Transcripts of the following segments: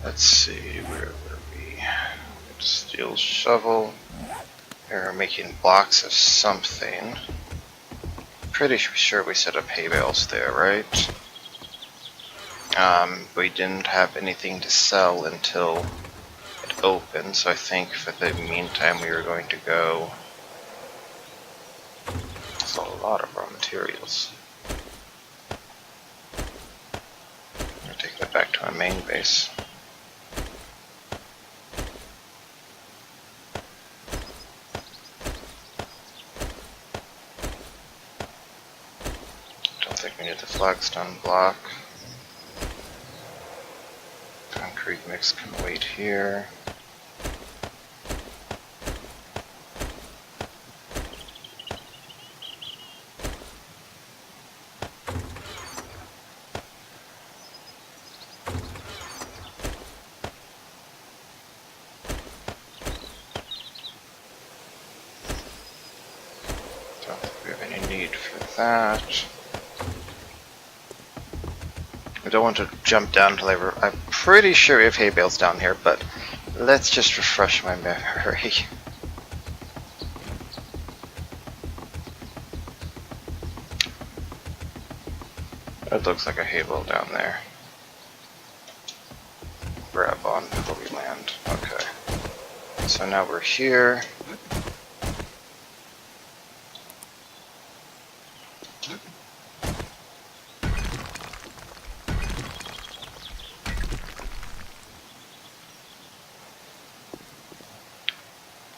Let's see, where were we? Steel shovel. We're making blocks of something. Pretty sure we set up hay bales there, right? We didn't have anything to sell until it opened, so I think for the meantime we were going to go. There's a lot of raw materials. I'm gonna take that back to our main base. Don't think we need the flagstone block. Concrete mix can wait here. Don't think we have any need for that. I don't want to jump down until I'm pretty sure we have hay bales down here, but let's just refresh my memory. It looks like a hay bale down there. Grab on before we land. Okay. So now we're here.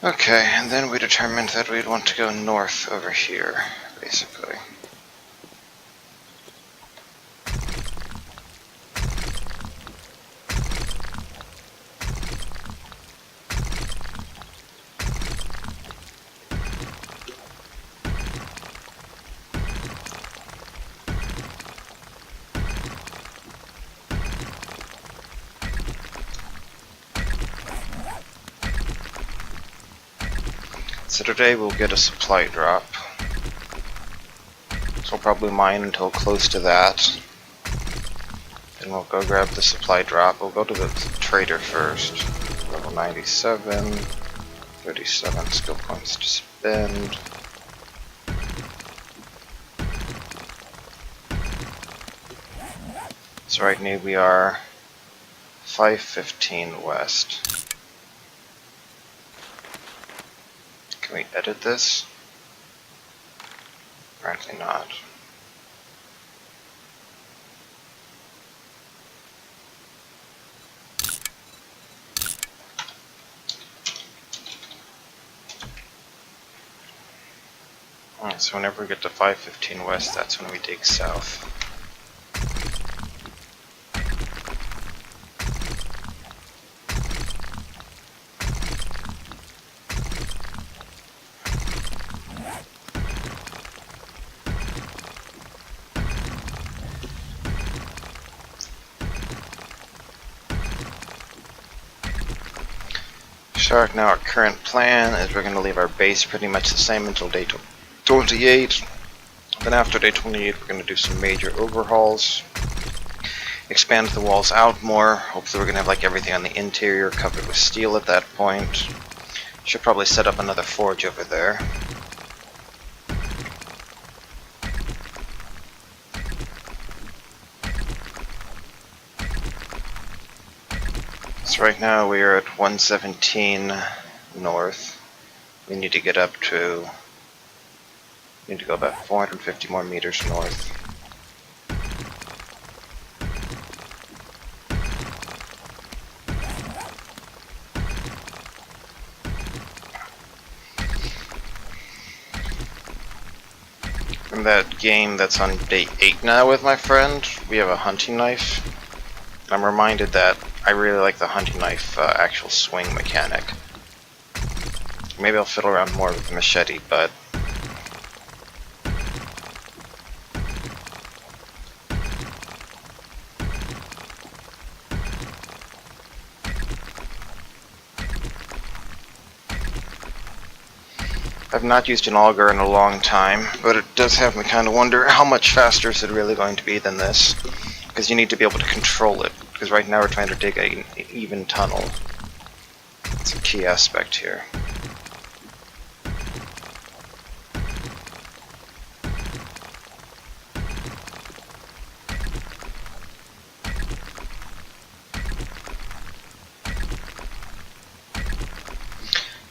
Okay, and then we determined that we'd want to go north over here, basically. So today we'll get a supply drop. So we'll probably mine until close to that. Then we'll go grab the supply drop. We'll go to the trader first. Level 97, 37 skill points to spend. So right now we are 515 west. Can we edit this? Apparently not. Alright, so whenever we get to 515 west, that's when we dig south. So now our current plan is we're going to leave our base pretty much the same until day 28. Then after day 28 we're going to do some major overhauls. Expand the walls out more. Hopefully we're going to have like everything on the interior covered with steel at that point. Should probably set up another forge over there. So right now we are at 117 north. We need to get up to, need to go about 450 more meters north. From that game that's on day 8 now with my friend, we have a hunting knife. I'm reminded that I really like the hunting knife actual swing mechanic. Maybe I'll fiddle around more with the machete, but I've not used an auger in a long time, but it does have me kind of wonder how much faster is it really going to be than this, because you need to be able to control it because right now we're trying to dig an even tunnel. It's a key aspect here.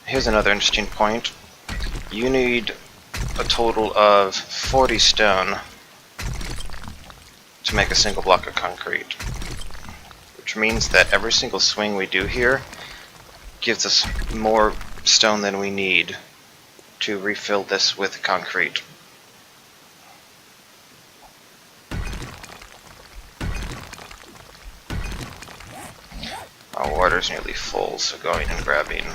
Here's another interesting point. You need a total of 40 stone to make a single block of concrete, which means that every single swing we do here gives us more stone than we need to refill this with concrete. Our water's nearly full, so going and grabbing.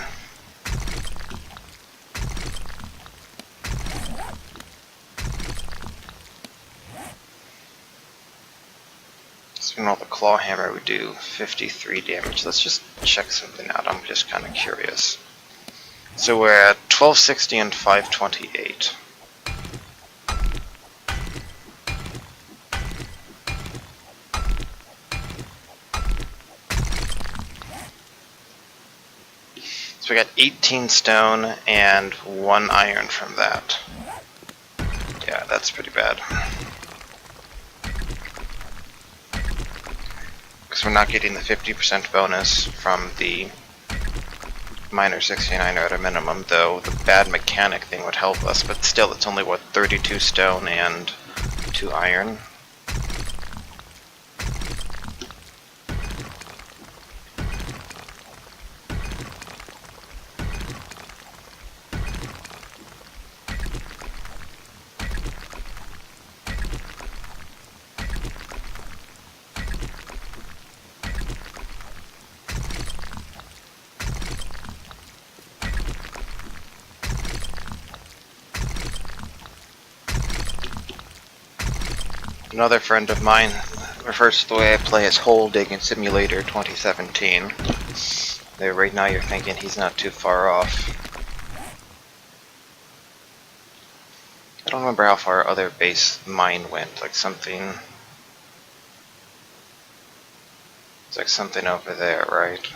So all the claw hammer would do 53 damage. Let's just check something out. I'm just kind of curious. So we're at 1260 and 528. So we got 18 stone and 1 iron from that. Yeah, that's pretty bad. Because we're not getting the 50% bonus from the miner 69 at a minimum, though the bad mechanic thing would help us, but still it's only, what, 32 stone and 2 iron? Another friend of mine refers to the way I play as Hole Digging Simulator 2017. There, right now you're thinking he's not too far off. I don't remember how far our other base mine went, like something... It's like something over there, right?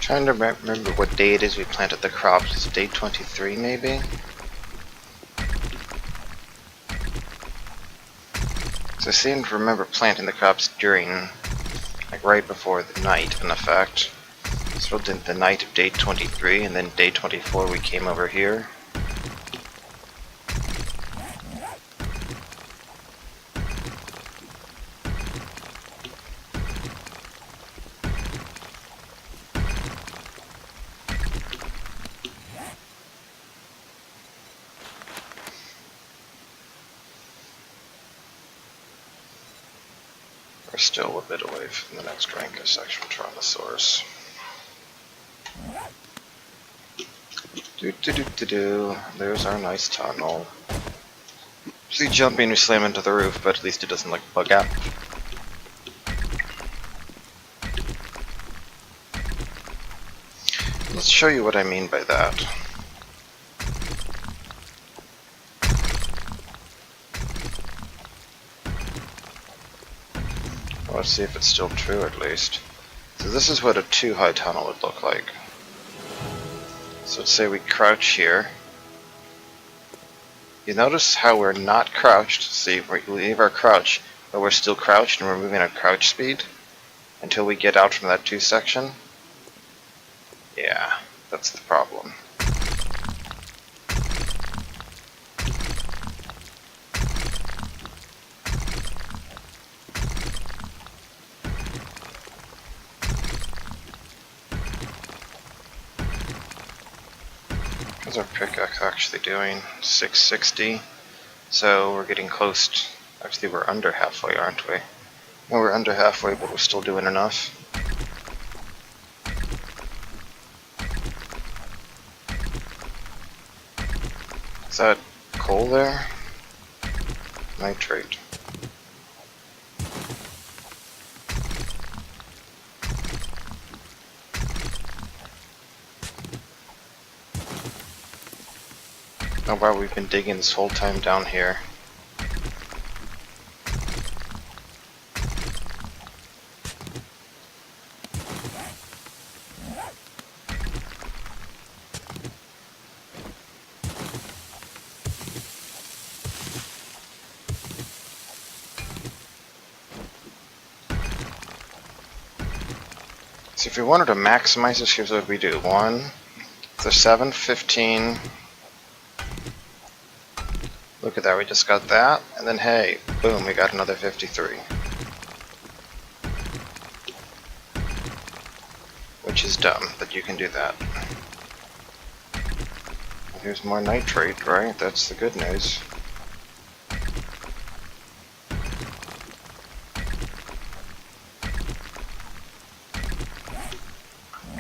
Trying to remember what day it is we planted the crops. It's day 23 maybe? So I seem to remember planting the crops during, like right before the night in effect. So we did the night of day 23, and then day 24 we came over here. We're still a bit away from the next rank of section Tyrannosaurus. There's our nice tunnel. See, jumping, we slam into the roof, but at least it doesn't like bug out. Let's show you what I mean by that. Let's see if it's still true at least. So this is what a 2-high tunnel would look like. So let's say we crouch here. You notice how we're not crouched. See, we leave our crouch, but we're still crouched and we're moving at crouch speed until we get out from that 2 section. Yeah, that's the problem. How's our pickaxe actually doing? 660. So we're getting close. Actually, we're under halfway, aren't we? No, we're under halfway, but we're still doing enough. Is that coal there? Nitrate. Oh wow, we've been digging this whole time down here. So if we wanted to maximize this, here's what we do. 1, so 7, 15. Look at that, we just got that. And then hey, boom, we got another 53. Which is dumb, but you can do that. Here's more nitrate, right? That's the good news.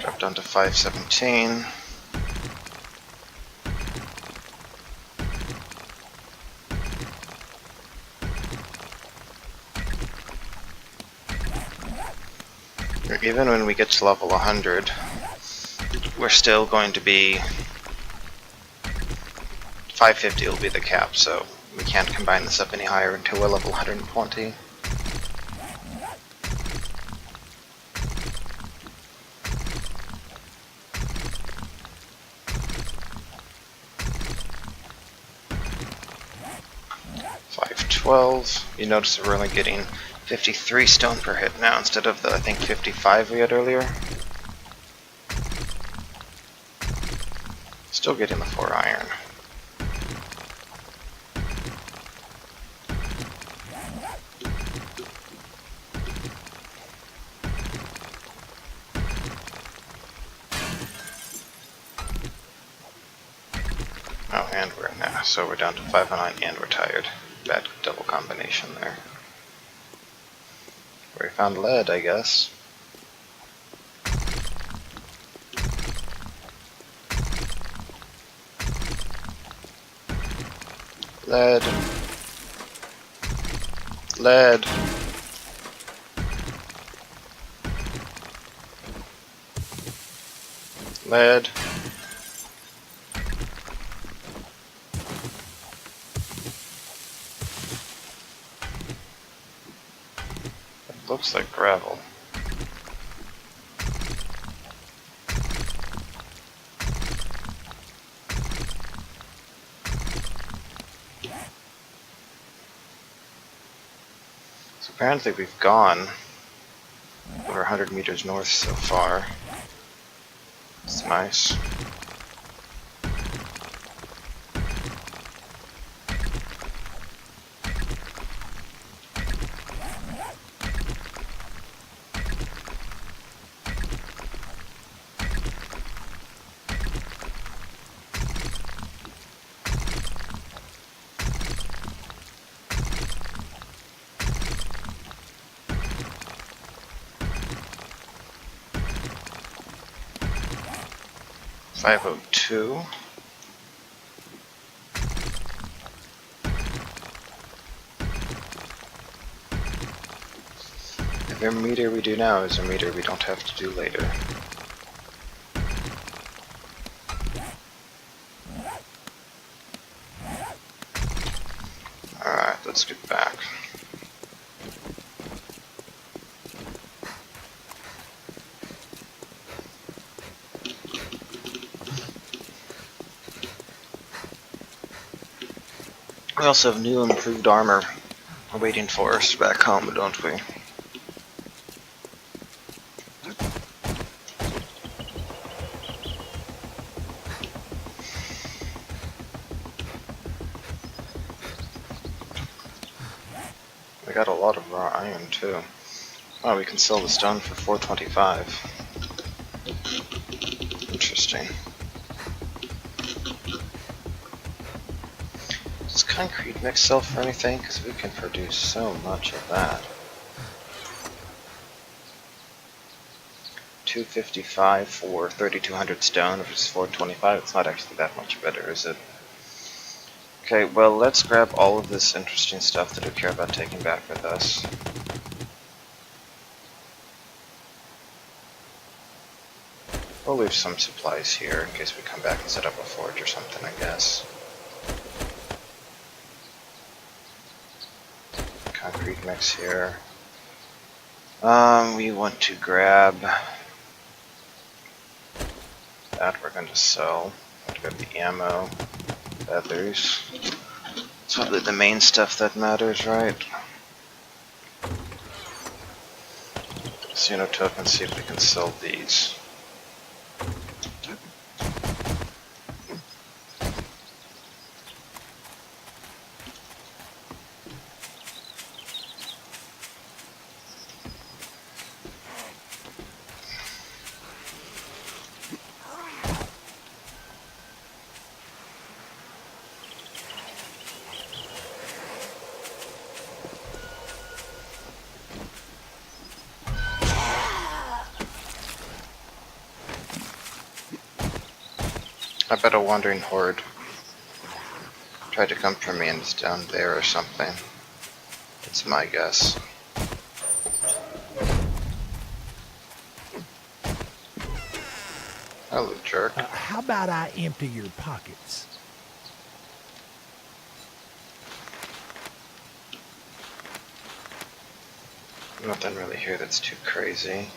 Drop down to 517. Even when we get to level 100, we're still going to be 550 will be the cap, so we can't combine this up any higher until we're level 120. You notice that we're only getting 53 stone per hit now instead of the, I think, 55 we had earlier. Still getting the 4 iron. Oh, and we're now, so we're down to 509 and we're tired. Bad double combination there. We found lead, I guess. Lead. Lead. Lead. It looks like gravel. So apparently we've gone over 100 meters north so far. It's nice. .502. Every meter we do now is a meter we don't have to do later. Alright, let's get back. We also have new improved armor waiting for us back home, don't we? We got a lot of raw iron too. Oh, we can sell the stone for 425. Interesting. Does concrete mix sell for anything? Because we can produce so much of that. 255 for 3200 stone, which is 425. It's not actually that much better, is it? Okay, well, let's grab all of this interesting stuff that we care about taking back with us. We'll leave some supplies here in case we come back and set up a forge or something, I guess. Concrete mix here. We want to grab that we're going to sell. We'll grab the ammo, feathers. It's probably the main stuff that matters, right? Casino token, see if we can sell these. I bet a wandering horde tried to come for me and it's down there or something. It's my guess. Hello, jerk. How about I empty your pockets? Nothing really here that's too crazy.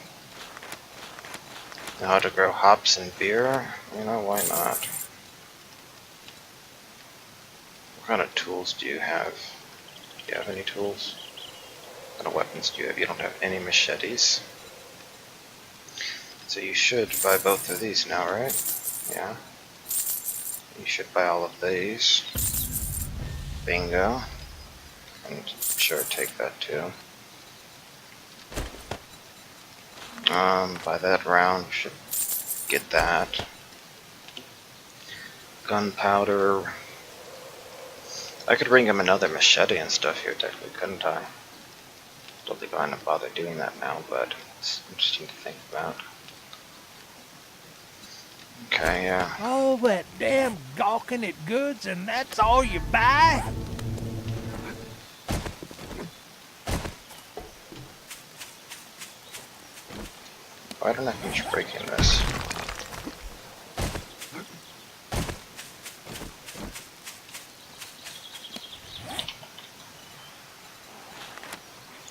Know how to grow hops and beer? You know, why not? What kind of tools do you have? Do you have any tools? What kind of weapons do you have? You don't have any machetes. So you should buy both of these now, right? Yeah. You should buy all of these. Bingo. And sure, take that too. By that round, we should get that. Gunpowder. I could bring him another machete and stuff here, technically, couldn't I? Don't think I'm gonna bother doing that now, but it's interesting to think about. Okay, yeah. All that damn gawking at goods and that's all you buy? Why don't I finish breaking this?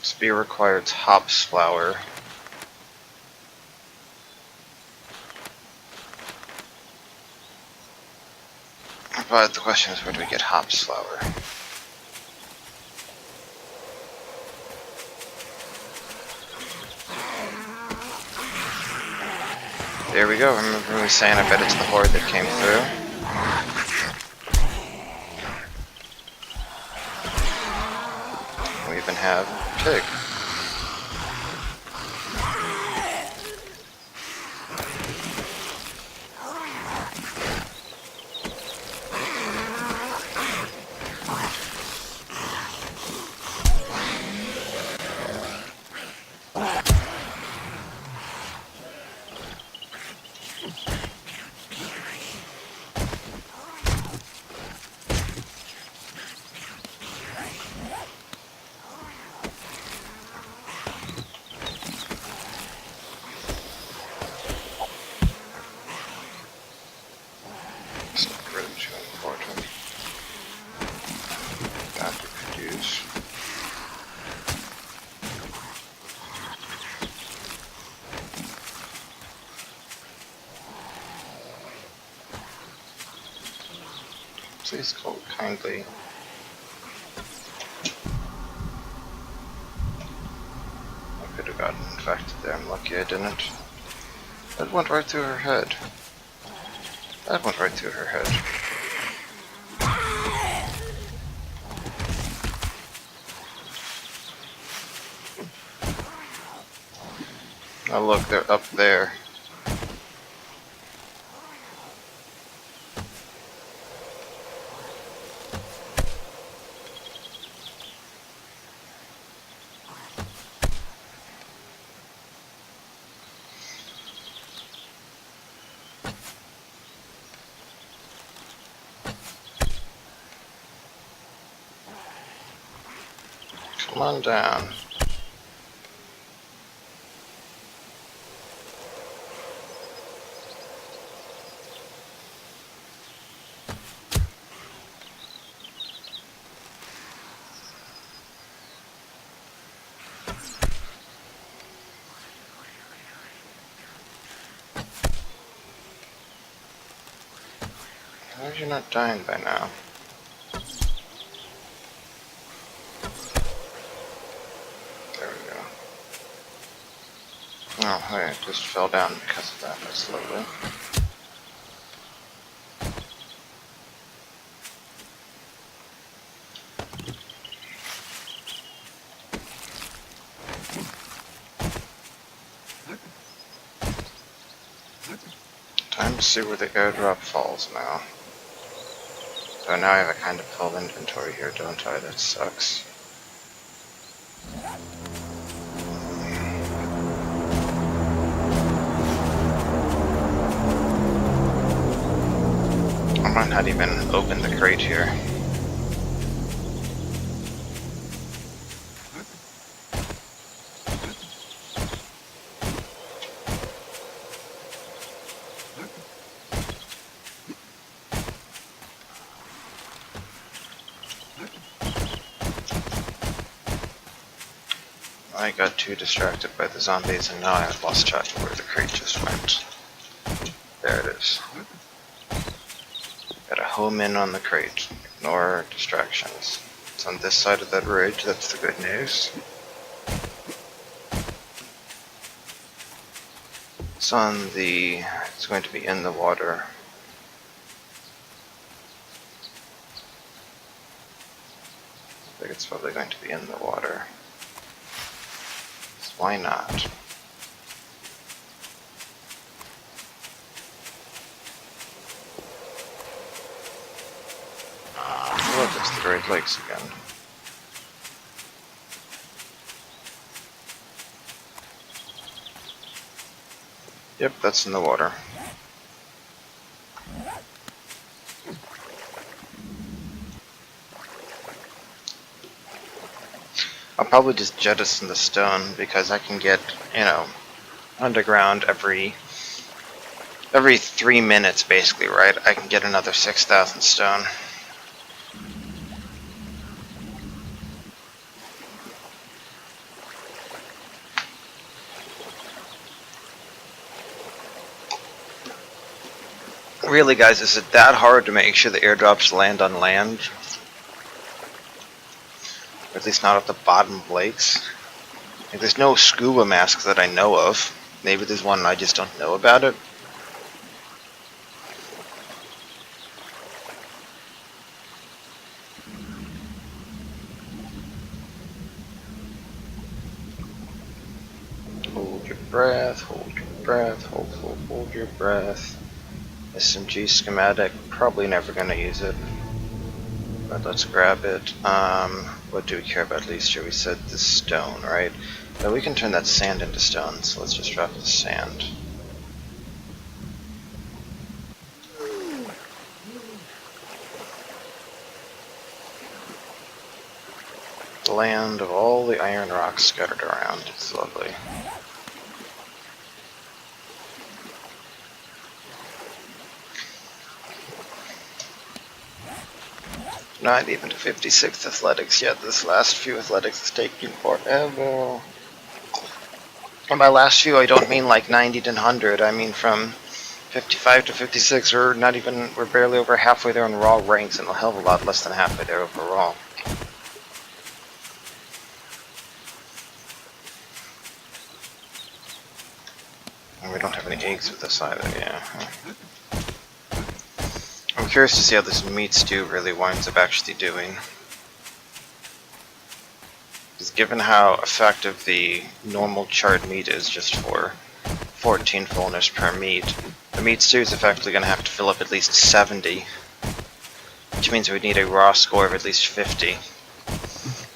Spear requires hops flour. But the question is, where do we get hops flour? There we go. Remember me saying I bet it's the horde that came through? We even have a pig. It's not really too important. That we could use. Please call kindly. I could have gotten infected there. I'm lucky I didn't. That went right through her head. That went right through her head. Oh look, they're up there. Come on down. How are you not dying by now? There we go. Oh, hey, it just fell down because of that. That's lovely. Time to see where the airdrop falls now. So now I have a kind of full inventory here, don't I? That sucks. I might not even open the crate here. I got too distracted by the zombies and now I've lost track of where the crate just went. There it is. Gotta home in on the crate. Ignore distractions. It's on this side of that ridge, that's the good news. It's going to be in the water. I think it's probably going to be in the water. So why not? Look, it's the Great Lakes again. Yep, that's in the water. I'll probably just jettison the stone because I can get, underground every 3 minutes basically, right? I can get another 6,000 stone. Really, guys, is it that hard to make sure the airdrops land on land? Or at least not at the bottom of lakes? Like, there's no scuba masks that I know of. Maybe there's one and I just don't know about it. Hold your breath, hold your breath, hold your breath. SMG schematic, probably never gonna use it. But let's grab it. What do we care about least here? We said the stone, right? But we can turn that sand into stone, so let's just drop the sand. The land of all the iron rocks scattered around. It's lovely. Not even to 56th athletics yet. This last few athletics is taking forever. And by last few, I don't mean like 90 to 100. I mean from 55 to 56. We're barely over halfway there in raw ranks, and a hell of a lot less than halfway there overall. And we don't have any eggs with this either, yeah. I'm curious to see how this meat stew really winds up actually doing. Because given how effective the normal charred meat is just for 14 fullness per meat, the meat stew is effectively going to have to fill up at least 70. Which means we need a raw score of at least 50.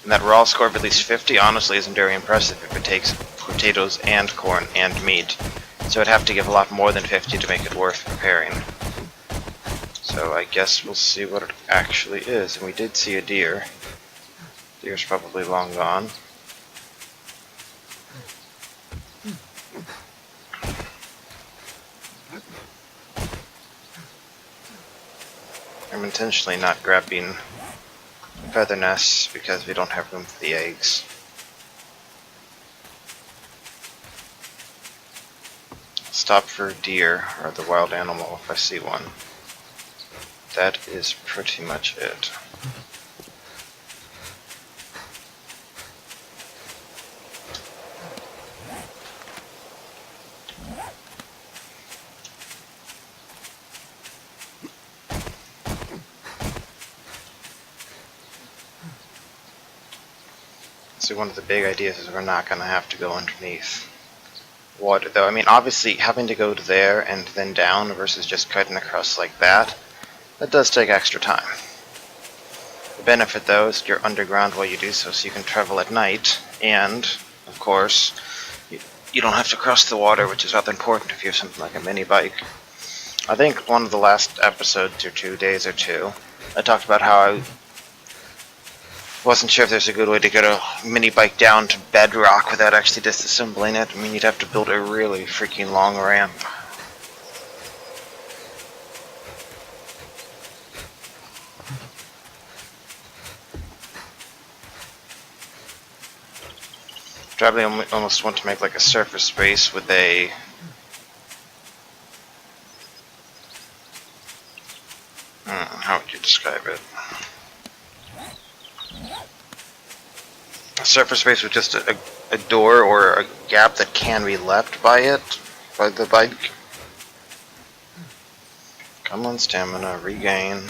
And that raw score of at least 50 honestly isn't very impressive if it takes potatoes and corn and meat. So I'd have to give a lot more than 50 to make it worth preparing. So I guess we'll see what it actually is. And we did see a deer. Deer's probably long gone. I'm intentionally not grabbing feather nests because we don't have room for the eggs. Stop for deer or the wild animal if I see one. That is pretty much it. So one of the big ideas is we're not going to have to go underneath water, though. I mean, obviously, having to go to there and then down versus just cutting across like that, that does take extra time. The benefit, though, is you're underground while you do so, so you can travel at night, and, of course, you don't have to cross the water, which is rather important if you have something like a mini bike. I think one of the last episodes or 2 days or two, I talked about how I wasn't sure if there's a good way to get a mini bike down to bedrock without actually disassembling it. I mean, you'd have to build a really freaking long ramp. Probably almost want to make like a surface space with a how would you describe it? A surface space with just a door or a gap that can be left by the bike. Come on, stamina, regain.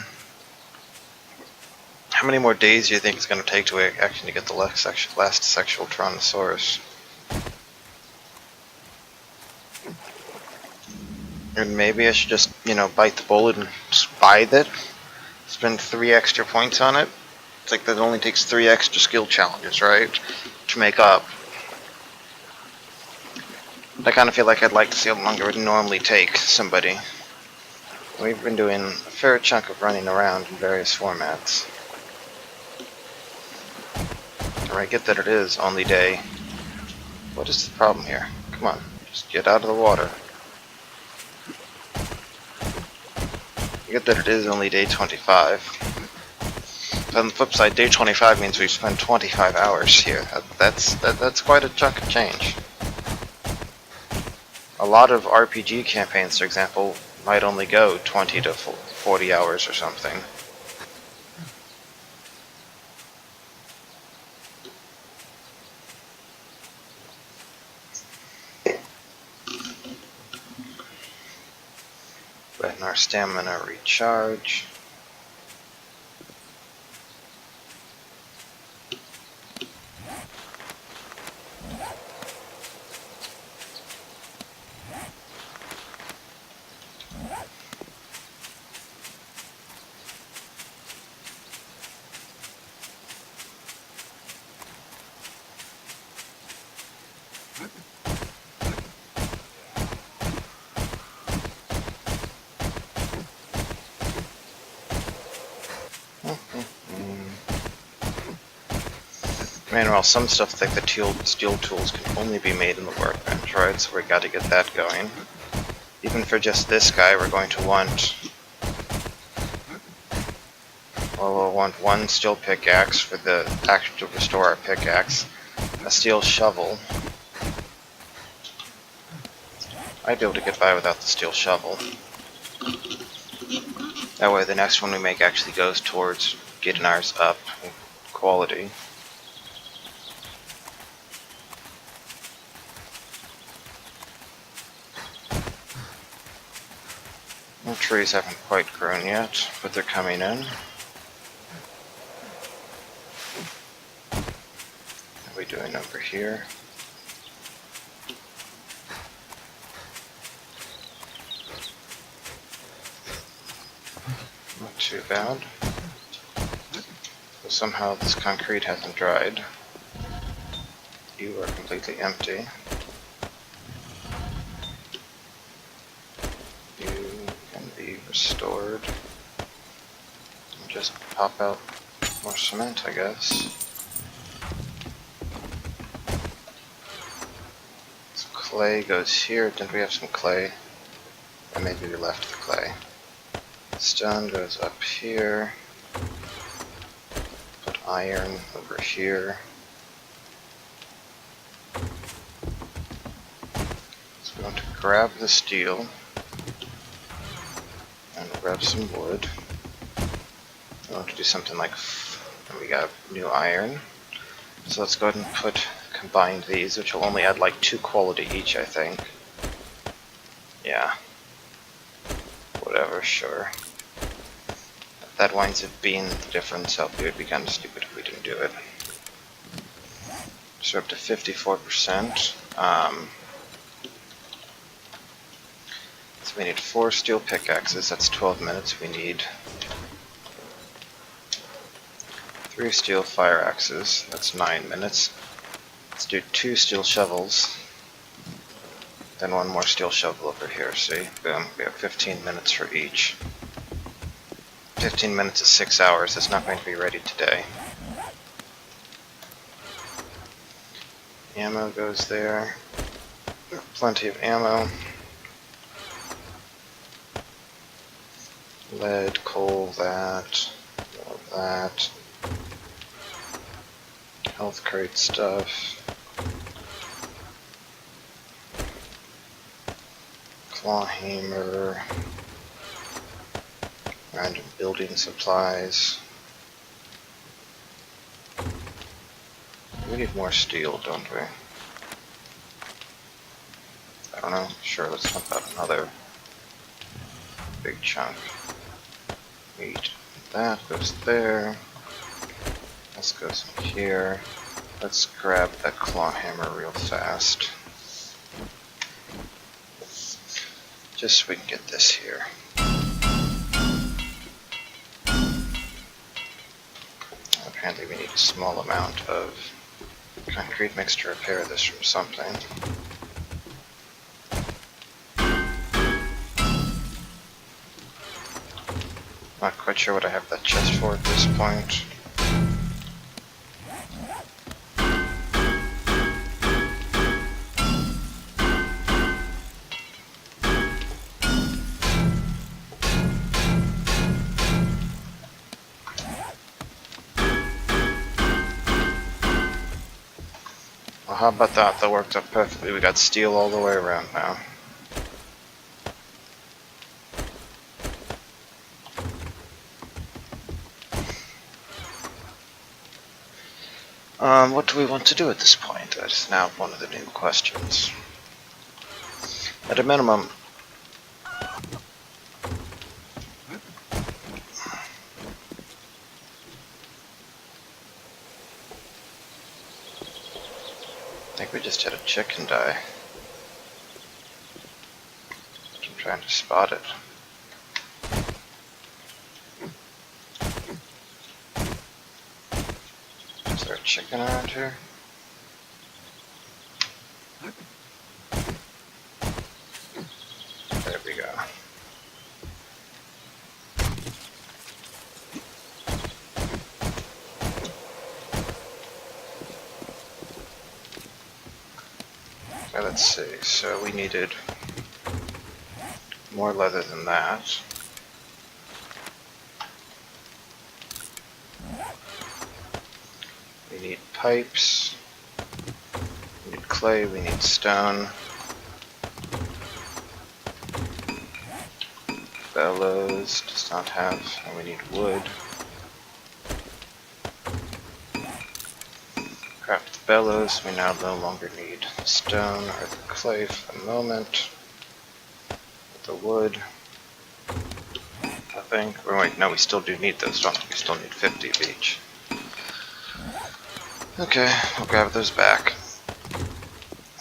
How many more days do you think it's going to take to actually get the last sexual Tyrannosaurus? And maybe I should just, bite the bullet and just buy it. Spend 3 extra points on it. It's like that only takes 3 extra skill challenges, right? To make up. I kind of feel like I'd like to see how long it would normally take somebody. We've been doing a fair chunk of running around in various formats. I get that it is only day. What is the problem here? Come on, just get out of the water. I get that it is only day 25. But on the flip side, day 25 means we've spent 25 hours here. That's quite a chunk of change. A lot of RPG campaigns, for example, might only go 20 to 40 hours or something. Letting our stamina recharge. Man, well, some stuff like the steel tools can only be made in the workbench, right? So we got to get that going. Even for just this guy, we're going to want... Well, we'll want 1 steel pickaxe for the to restore our pickaxe, a steel shovel. I'd be able to get by without the steel shovel. That way the next one we make actually goes towards getting ours up in quality. The trees haven't quite grown yet, but they're coming in. What are we doing over here? Not too bad. But somehow this concrete hasn't dried. You are completely empty. Restored. Just pop out more cement, I guess. clay goes here. Didn't we have some clay? Or maybe we left the clay. Stone goes up here. Put iron over here. So we're going to grab the steel and grab some wood. I want to do something like, and we got new iron. So let's go ahead and combine these, which will only add like 2 quality each, I think. Yeah. Whatever, sure. If that winds up being the difference, it would be kind of stupid if we didn't do it. So we're up to 54%. So we need 4 steel pickaxes, that's 12 minutes. We need 3 steel fire axes, that's 9 minutes. Let's do 2 steel shovels. Then 1 more steel shovel over here, see? Boom, we have 15 minutes for each. 15 minutes is 6 hours, it's not going to be ready today. Ammo goes there. Plenty of ammo. Lead, coal, that, all of that. Health crate stuff. Claw hammer. Random building supplies. We need more steel, don't we? I don't know. Sure, let's dump out another big chunk. Meat. That goes there. This goes in here. Let's grab that claw hammer real fast. Just so we can get this here. Apparently we need a small amount of concrete mix to repair this from something. Not quite sure what I have that chest for at this point. Well, how about that? That worked out perfectly. We got steel all the way around now. What do we want to do at this point? That is now one of the new questions. At a minimum, I think we just had a chicken die. I'm trying to spot it. Is there a chicken around here? There we go. Okay, let's see. So we needed more leather than that. We need pipes. We need clay. We need stone. Bellows does not have, and we need wood. Craft the bellows. We now no longer need stone or the clay for the moment. The wood. I think. Oh, wait, no, we still do need those, don't we? We still need 50 of each. Okay, we'll grab those back.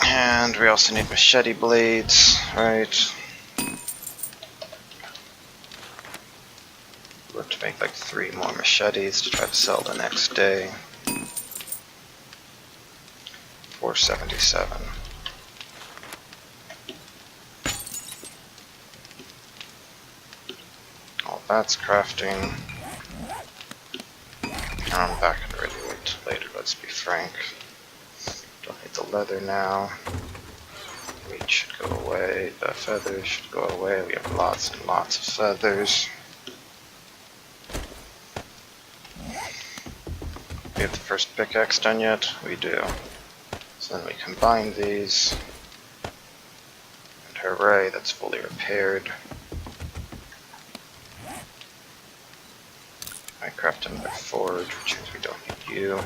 And we also need machete blades, right? We'll have to make like 3 more machetes to try to sell the next day. 477. All that's crafting. I'm back and ready to wait till later, let's be frank. Don't need the leather now. meat should go away. The feathers should go away. We have lots and lots of feathers. We have the first pickaxe done yet? We do. So then we combine these. And hooray, that's fully repaired. I craft another forge, which means we don't need you.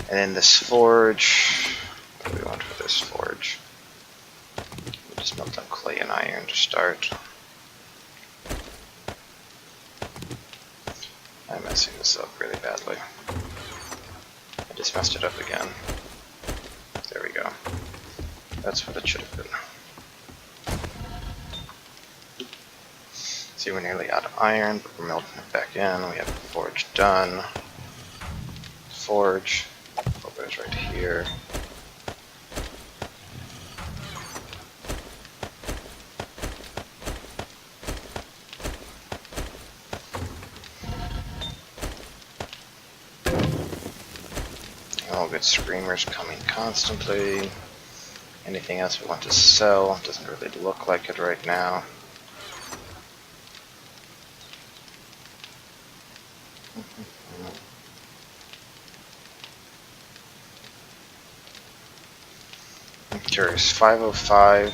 And in this forge, what do we want for this forge? We'll just melt down clay and iron to start. I'm messing this up really badly. I just messed it up again. There we go. That's what it should have been. See, we're nearly out of iron, but we're melting it back in. We have the forge done. Forge. Goes right here. All good screamers coming constantly. Anything else we want to sell? Doesn't really look like it right now. I'm curious. 505.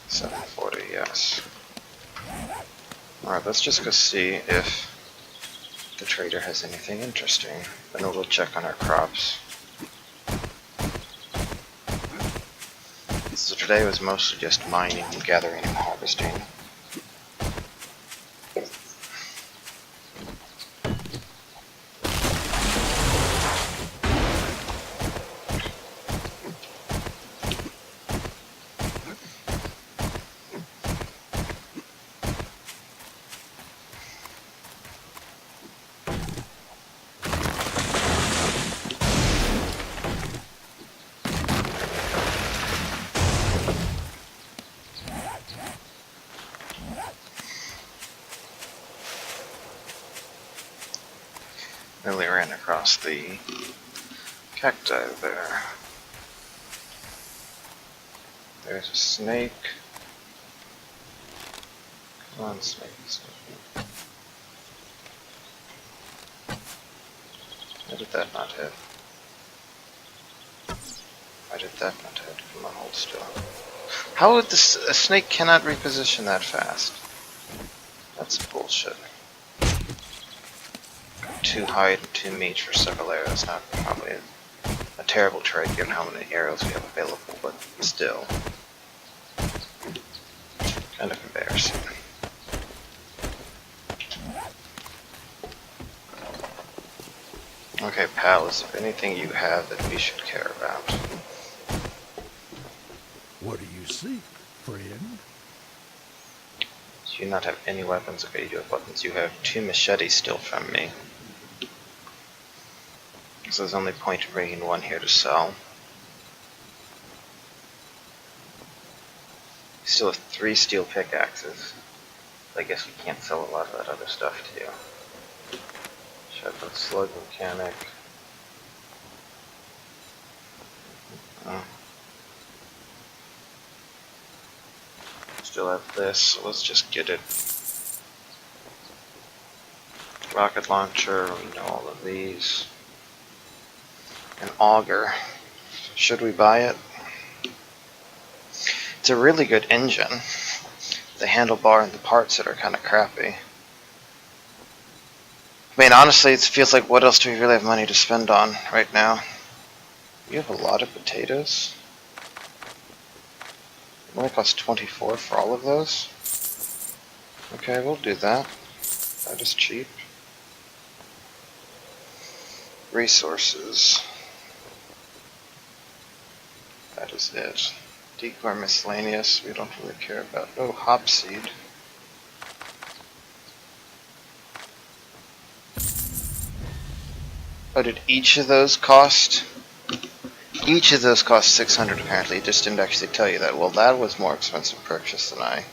740, yes. Alright, let's just go see if the trader has anything interesting. Then we'll check on our crops. So today was mostly just mining and gathering and harvesting. Nearly ran across the cacti there. There's a snake. Come on, snake, snake. Why did that not hit? Why did that not hit? Come on, hold still. How would this a snake cannot reposition that fast? That's bullshit. 2 hide and 2 meat for several arrows. Not probably a terrible trade given how many arrows we have available, but still. Kind of embarrassing. Okay, pal, is there anything you have that we should care about? What do you seek, friend? Do you not have any weapons? Okay, you have weapons. You have 2 machetes still from me. So there's only point in bringing 1 here to sell. We still have 3 steel pickaxes. I guess we can't sell a lot of that other stuff to you. Shotgun slug mechanic. Oh. Still have this, so let's just get it. Rocket launcher, we know all of these. An auger. Should we buy it? It's a really good engine. The handlebar and the parts that are kind of crappy. I mean, honestly, it feels like what else do we really have money to spend on right now? You have a lot of potatoes. It only costs 24 for all of those. Okay, we'll do that. That is cheap. Resources. That is it. Decor miscellaneous, we don't really care about. Oh, hop seed. Oh, did each of those cost? Each of those cost 600 apparently. It just didn't actually tell you that. Well, that was more expensive purchase than I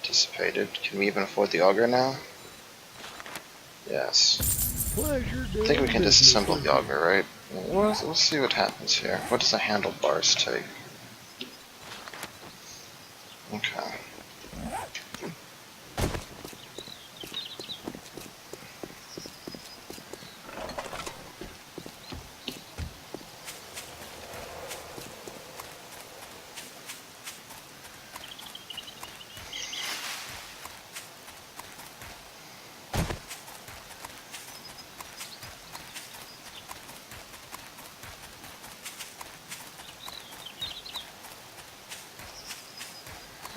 anticipated. Can we even afford the auger now? Yes. Pleasure I think we doing can business disassemble with the you. auger, right? We'll see what happens here. What does the handlebars take? Okay.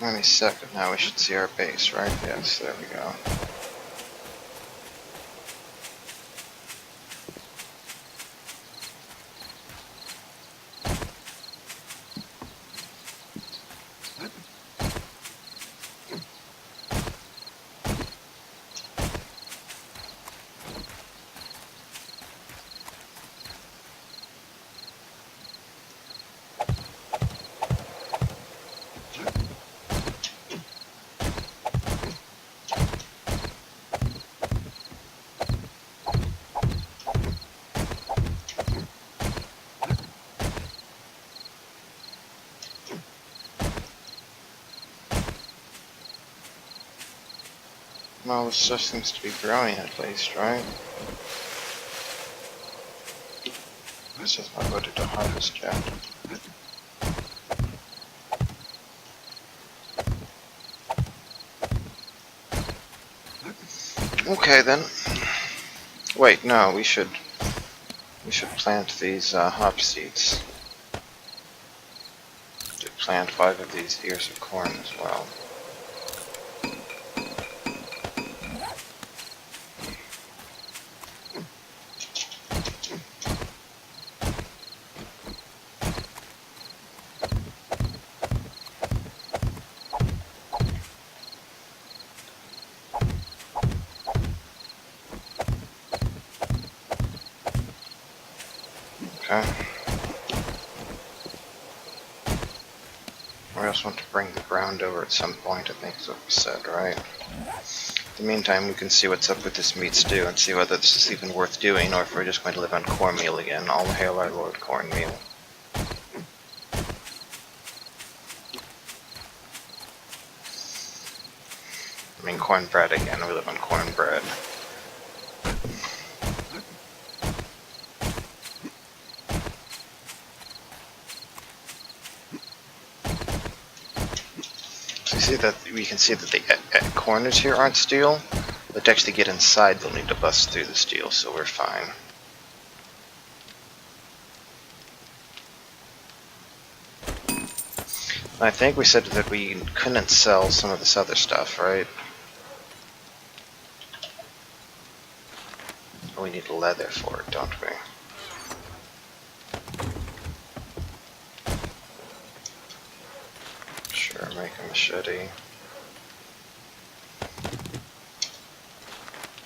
Any second now we should see our base, right? Yes, there we go. Well, this just seems to be growing at least, right? This is my ability to harvest yet. Okay then. Wait, no, we should plant these hop seeds. To plant 5 of these ears of corn as well. Okay. We also want to bring the ground over at some point, I think is what we said, right? In the meantime, we can see what's up with this meat stew and see whether this is even worth doing or if we're just going to live on cornmeal again. All hail our Lord Cornmeal. I mean cornbread again, we live on cornbread. So you see that we can see that the corners here aren't steel, but to actually get inside they'll need to bust through the steel, so we're fine. I think we said that we couldn't sell some of this other stuff, right? We need leather for it, don't we? Sure, make a machete.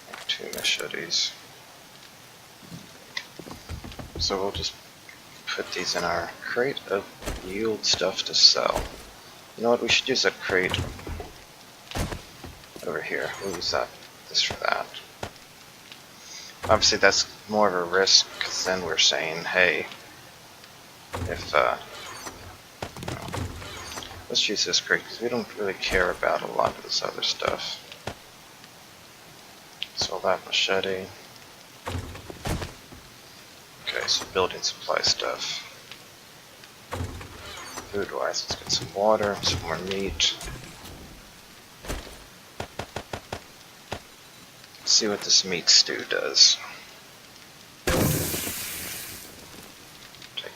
Make 2 machetes. So we'll just put these in our crate of yield stuff to sell. You know what, we should use that crate over here. We'll use this for that. Obviously that's more of a risk, because then we're saying, hey, if, let's use this crate, because we don't really care about a lot of this other stuff. Sell that machete. Okay, so building supply stuff. Food-wise, let's get some water, some more meat. Let's see what this meat stew does. Take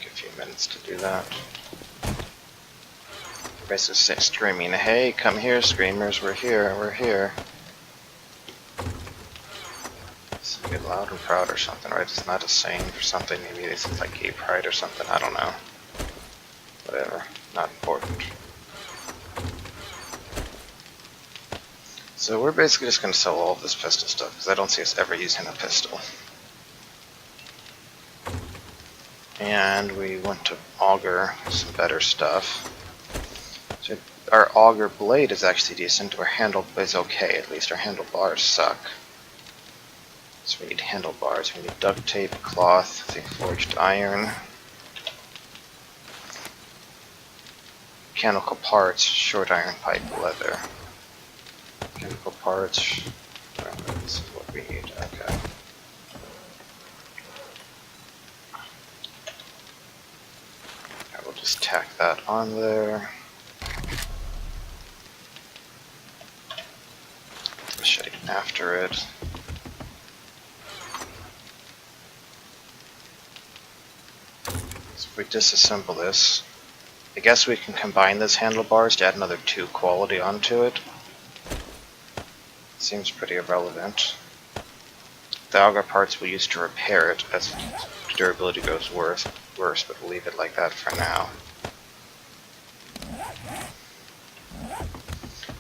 a few minutes to do that. Basically screaming, hey, come here, screamers, we're here, we're here. So get loud and proud or something, right? It's not a saying for something, maybe it's like gay pride or something, I don't know. Whatever, not important. So we're basically just going to sell all of this pistol stuff, because I don't see us ever using a pistol. And we want to auger some better stuff. So our auger blade is actually decent, our handle is okay, at least our handlebars suck. So we need handlebars, we need duct tape, cloth, I think forged iron, mechanical parts, short iron pipe, leather. Mechanical parts, this is what we need, okay. I will just tack that on there. Machete after it. So if we disassemble this, I guess we can combine those handlebars to add another 2 quality onto it. Seems pretty irrelevant. The auger parts we'll use to repair it as durability goes worse, but we'll leave it like that for now.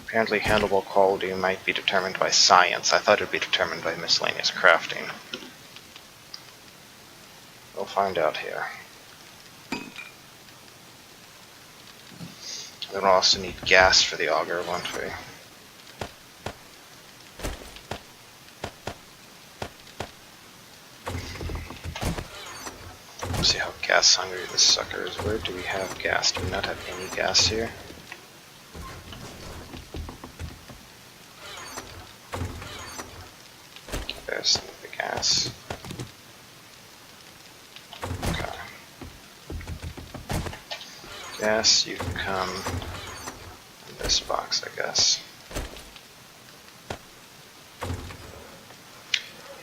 Apparently handlebar quality might be determined by science. I thought it would be determined by miscellaneous crafting. We'll find out here. Then we'll also need gas for the auger, won't we? Let's see how gas hungry this sucker is. Where do we have gas? Do we not have any gas here? There's some of the gas. Okay. Gas, you can come in this box, I guess.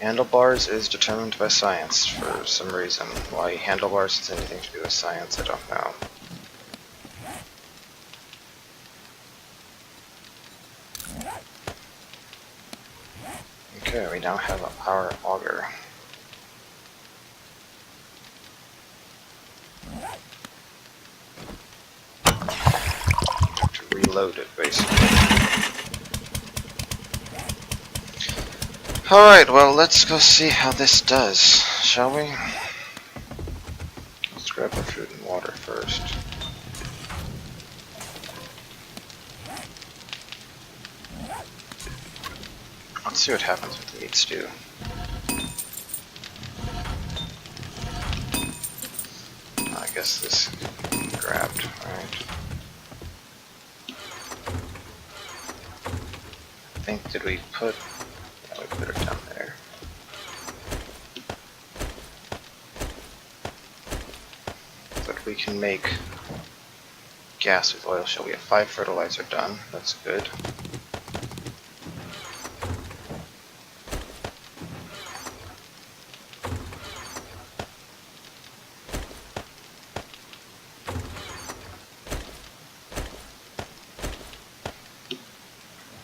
Handlebars is determined by science for some reason. Why handlebars has anything to do with science, I don't know. Okay, we now have our auger. Have to reload it, basically. Alright, well, let's go see how this does, shall we? Let's grab our food and water first. Let's see what happens with the meat stew. I guess this grabbed, right? I think, did we put... we put it down there. But we can make gas with oil shell. We have 5 fertilizer done. That's good.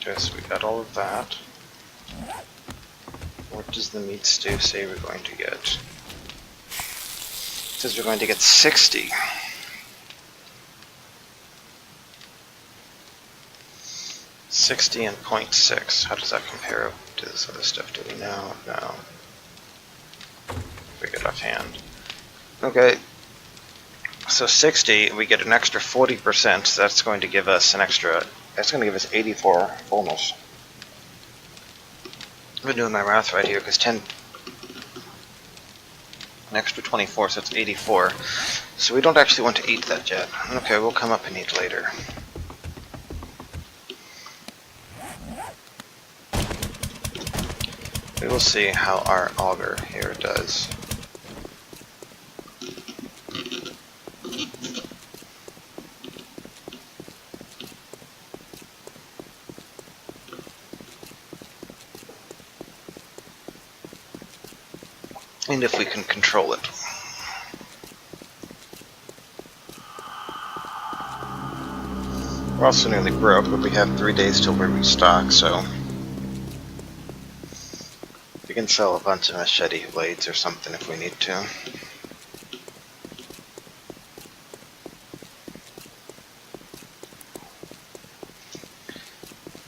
Okay, so we got all of that. What does the meat stew say we're going to get? It says we're going to get 60. And 0.6. How does that compare to this other stuff? Do we know? No. Figure it offhand. Okay. So 60, we get an extra 40%. So that's going to give us an extra. That's going to give us 84 fullness. I've been doing my math right here because 10, an extra 24, so it's 84. So we don't actually want to eat that yet. Okay, we'll come up and eat later. We will see how our auger here does. And if we can control it. We're also nearly broke, but we have 3 days till we restock, so we can sell a bunch of machete blades or something if we need to.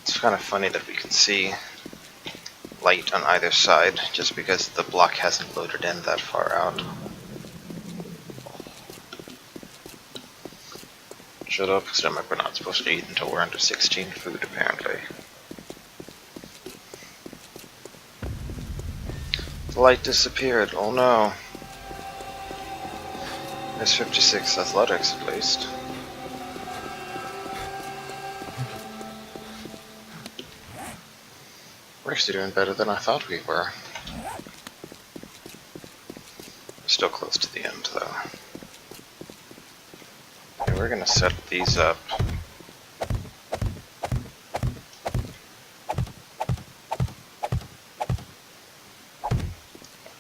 It's kind of funny that we can see light on either side, just because the block hasn't loaded in that far out. Shut up, stomach, we're not supposed to eat until we're under 16 food, apparently. The light disappeared. Oh no. There's 56 athletics at least. We're actually doing better than I thought we were. Still close to the end though. Okay, we're gonna set these up.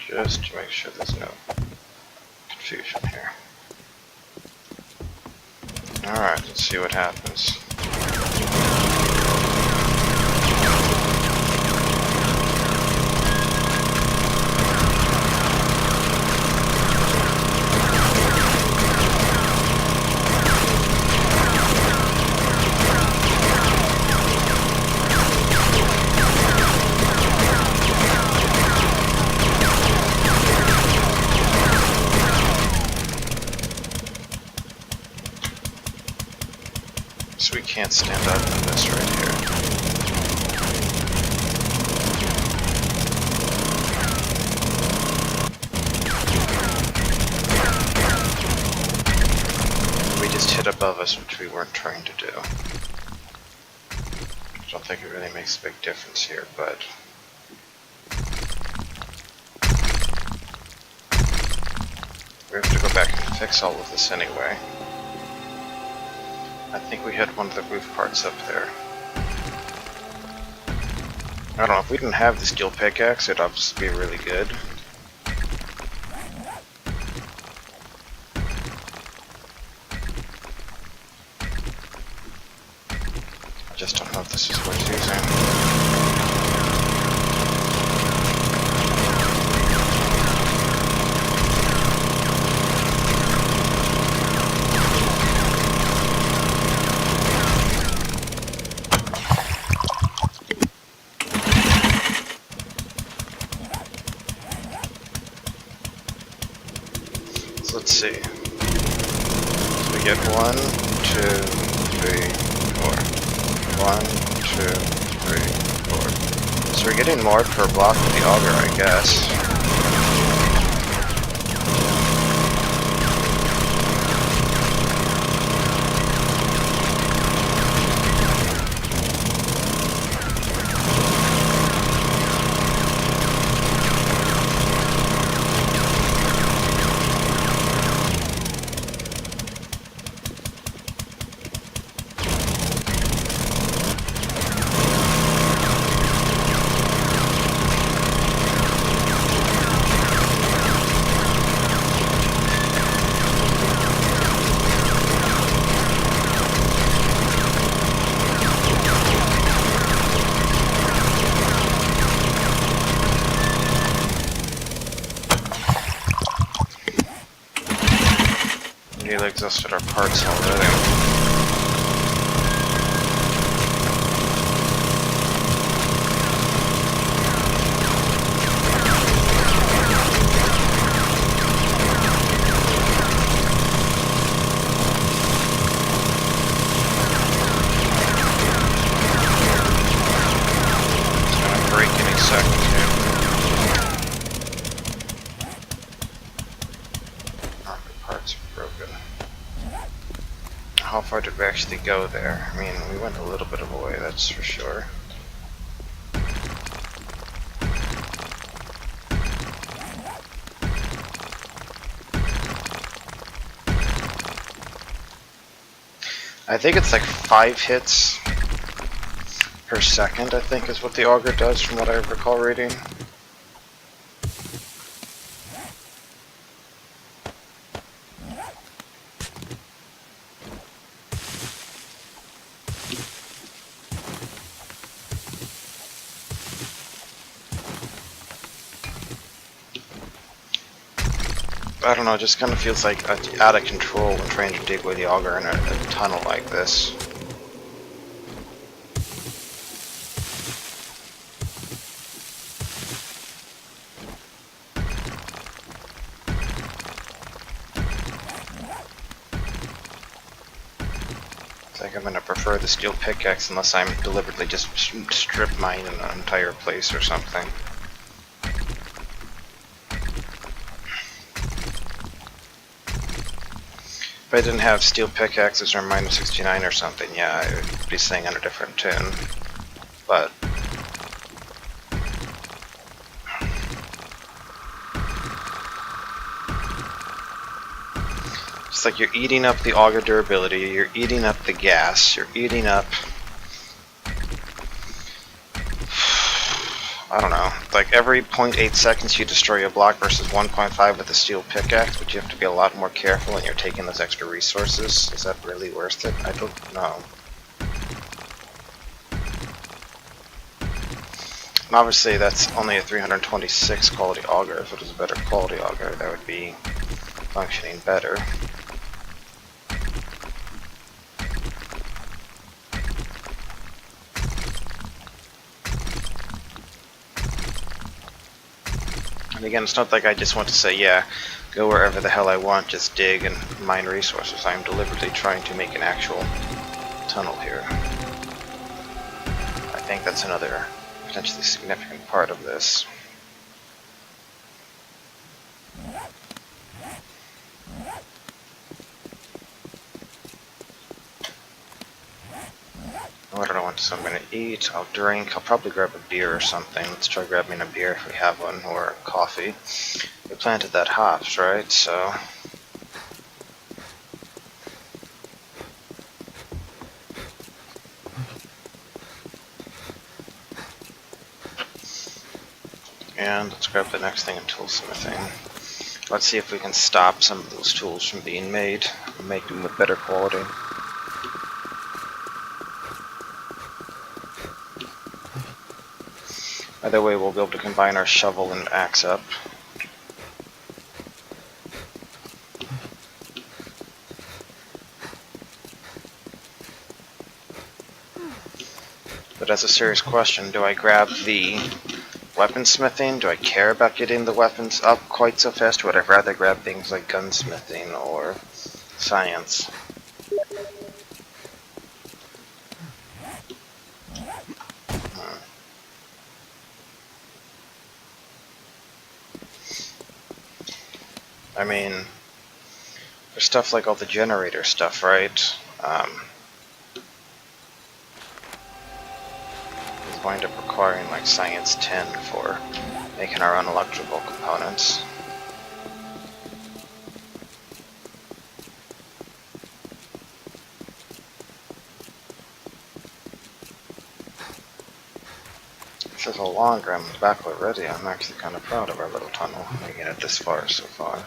Just to make sure there's no confusion here. Alright, let's see what happens. So we can't stand up in this right here. We just hit above us, which we weren't trying to do. I don't think it really makes a big difference here, but we have to go back and fix all of this anyway. I think we had one of the roof parts up there. I don't know, if we didn't have the steel pickaxe, it'd obviously be really good. I just don't know if this is worth using. Let's see. So we get 1, 2, 3, 4. 1, 2, 3, 4. So we're getting more per block with the auger, I guess. Nearly exhausted our parts already. It's gonna break any second here. Parts are broken. How far did we actually go there? I mean, we went a little bit of a way, that's for sure. I think it's like 5 hits per second, I think is what the auger does from what I recall reading. I don't know, it just kind of feels like out of control when trying to dig with the auger in a tunnel like this. I think I'm going to prefer the steel pickaxe unless I'm deliberately just strip mining an entire place or something. If I didn't have steel pickaxes or minus 69 or something, yeah, I would be singing a different tune. But it's like you're eating up the auger durability, you're eating up the gas, you're eating up, I don't know, like every 0.8 seconds you destroy a block versus 1.5 with a steel pickaxe, but you have to be a lot more careful when you're taking those extra resources. Is that really worth it? I don't know. And obviously that's only a 326 quality auger. If it was a better quality auger, that would be functioning better. And again, it's not like I just want to say, yeah, go wherever the hell I want, just dig and mine resources. I am deliberately trying to make an actual tunnel here. I think that's another potentially significant part of this. I don't know what I'm going to eat. I'll drink. I'll probably grab a beer or something. Let's try grabbing a beer if we have one, or coffee. We planted that hops, right? So and let's grab the next thing in toolsmithing. Let's see if we can stop some of those tools from being made and make them with better quality. Either way, we'll be able to combine our shovel and axe up. But as a serious question, do I grab the weaponsmithing? Do I care about getting the weapons up quite so fast? Or would I rather grab things like gunsmithing or science? I mean, there's stuff like all the generator stuff, right? It's wind up requiring like science 10 for making our own electrical components. This is a long run back already. I'm actually kind of proud of our little tunnel, making it this far so far.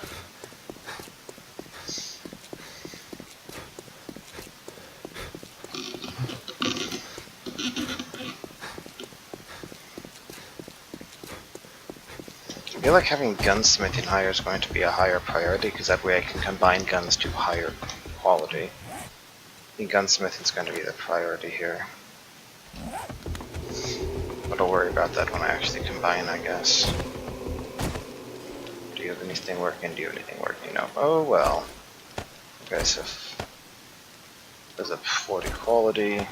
I feel like having gunsmithing higher is going to be a higher priority, because that way I can combine guns to higher quality. I think gunsmithing is going to be the priority here. But I'll worry about that when I actually combine, I guess. Do you have anything working? Do you have anything working? No. Oh well. You guys have... There's a 40 quality.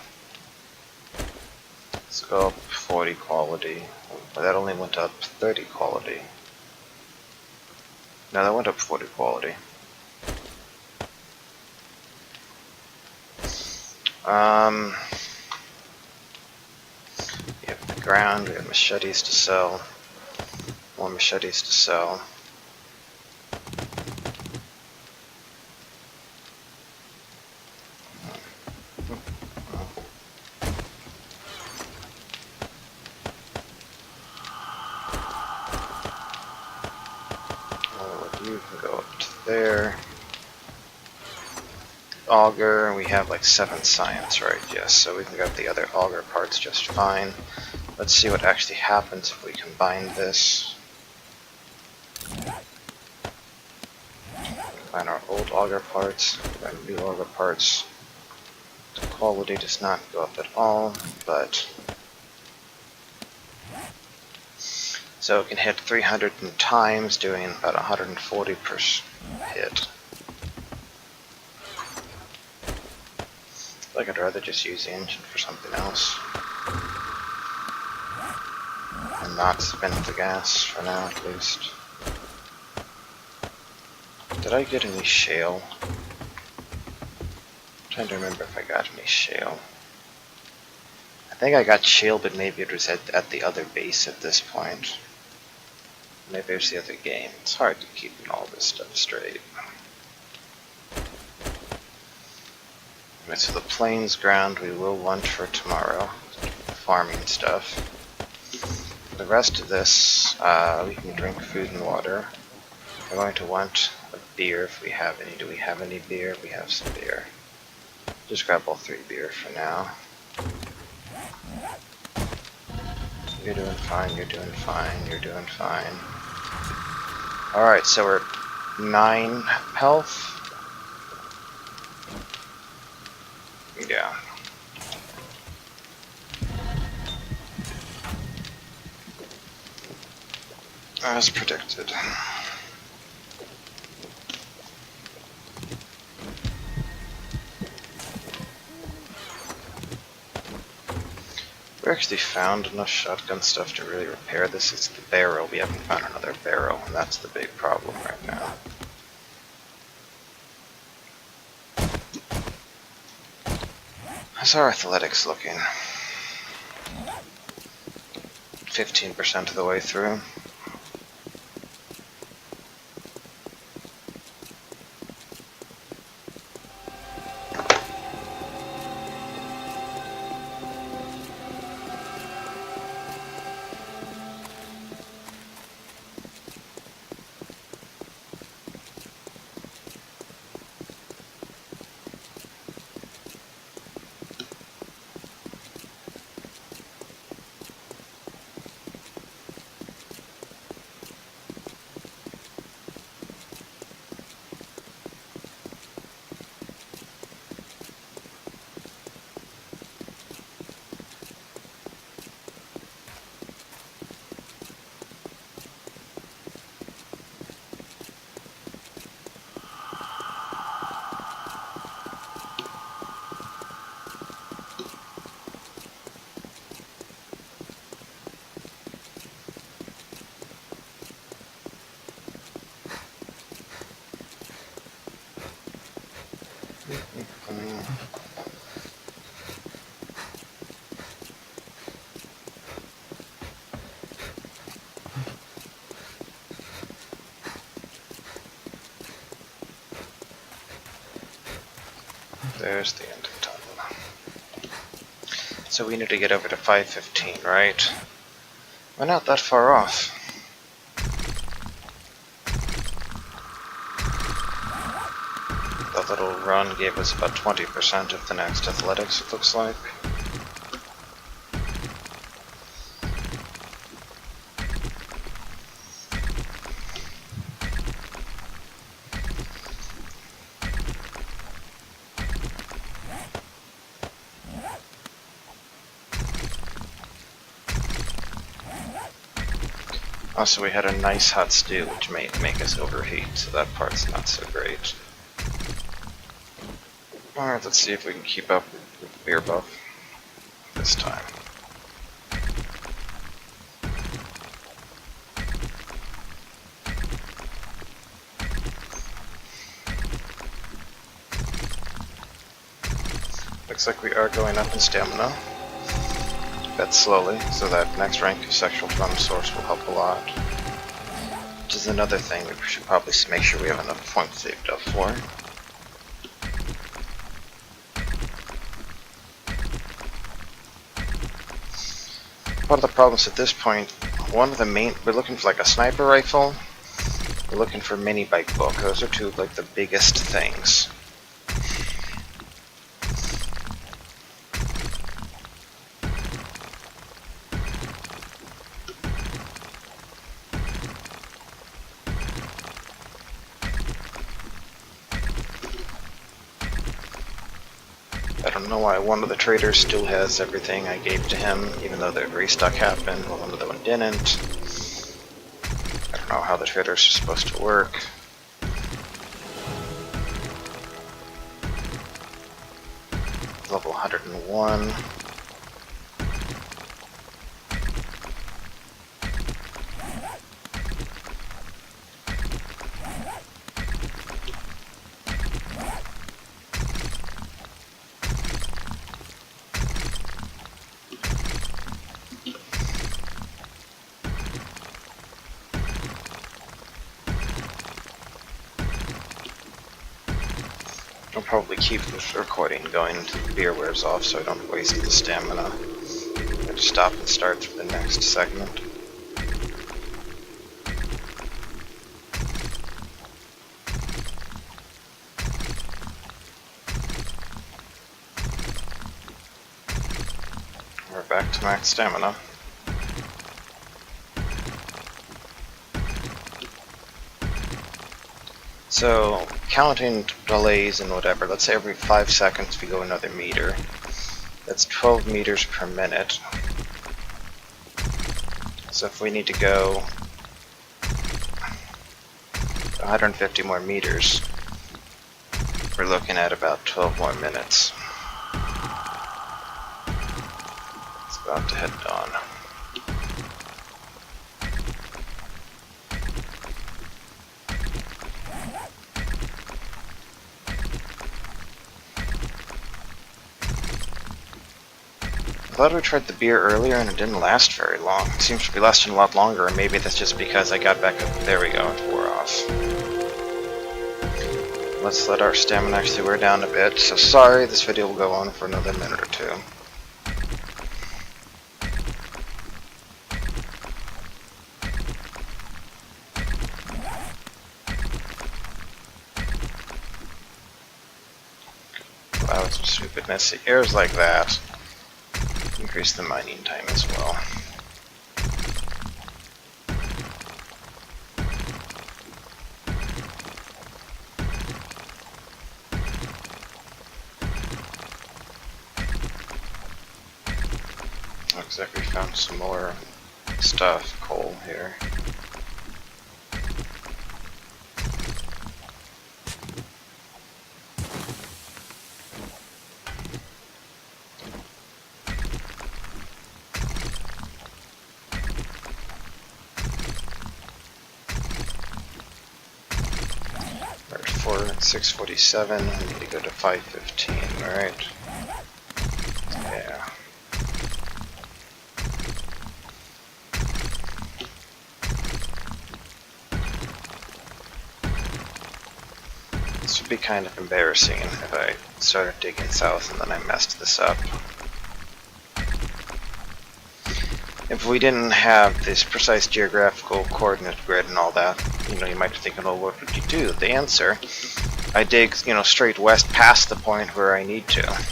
Scope, 40 quality. But that only went up 30 quality. No, that went up 40 quality. We have the ground, we have machetes to sell. More machetes to sell. You can go up to there. Auger, we have like 7 science, right? Yes, so we can get the other auger parts just fine. Let's see what actually happens if we combine this. Combine our old auger parts, combine new auger parts. The quality does not go up at all, but... So it can hit 300 times, doing about 140 per hit. Like I'd rather just use the engine for something else. And not spend the gas, for now at least. Did I get any shale? Trying to remember if I got any shale. I think I got shale, but maybe it was at the other base at this point. Maybe it was the other game. It's hard to keep all this stuff straight. Right, so the plains ground we will want for tomorrow. Farming stuff. The rest of this, we can drink food and water. We're going to want a beer if we have any. Do we have any beer? We have some beer. Just grab all 3 beer for now. You're doing fine, you're doing fine, you're doing fine. Alright, so we're 9 health. Yeah. As predicted. We actually found enough shotgun stuff to really repair this. It's the barrel. We haven't found another barrel, and that's the big problem right now. How's our athletics looking? 15% of the way through. There's the end of the tunnel. So we need to get over to 515, right? We're not that far off. That little run gave us about 20% of the next athletics, it looks like. Also, we had a nice hot stew, which may make us overheat, so that part's not so great. Alright, let's see if we can keep up with the beer buff this time. Looks like we are going up in stamina. But slowly, so that next rank of sexual trauma source will help a lot. Which is another thing we should probably make sure we have enough points saved up for. One of the problems at this point, we're looking for like a sniper rifle, we're looking for mini bike book. Those are 2 of like the biggest things. I don't know why one of the traders still has everything I gave to him, even though the restock happened, while another one didn't. I don't know how the traders are supposed to work. Level 101. I'll probably keep this recording going until the beer wears off so I don't waste the stamina. I just stop and start for the next segment. We're back to max stamina. So, counting delays and whatever, let's say every 5 seconds we go another meter. That's 12 meters per minute. So if we need to go 150 more meters, we're looking at about 12 more minutes. It's about to hit dawn. I thought we tried the beer earlier and it didn't last very long. It seems to be lasting a lot longer, or maybe that's just because I got back up. There we go, it wore off. Let's let our stamina actually wear down a bit. So sorry, this video will go on for another minute or two. Wow, some stupidness. The airs like that increase the mining time as well. Looks like we found some more stuff, coal here. We're at 647, we need to go to 515, alright. Yeah. This would be kind of embarrassing if I started digging south and then I messed this up. If we didn't have this precise geographical coordinate grid and all that, you know, you might be thinking, well, what would you do? The answer, I dig, you know, straight west past the point where I need to.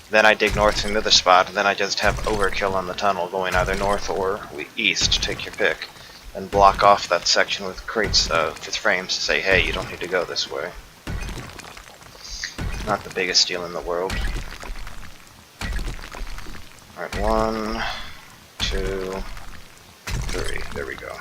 Then I dig north to another spot, and then I just have overkill on the tunnel going either north or east, take your pick, and block off that section with crates, with frames to say, hey, you don't need to go this way. Not the biggest deal in the world. Alright, 1, 2, 3, there we go.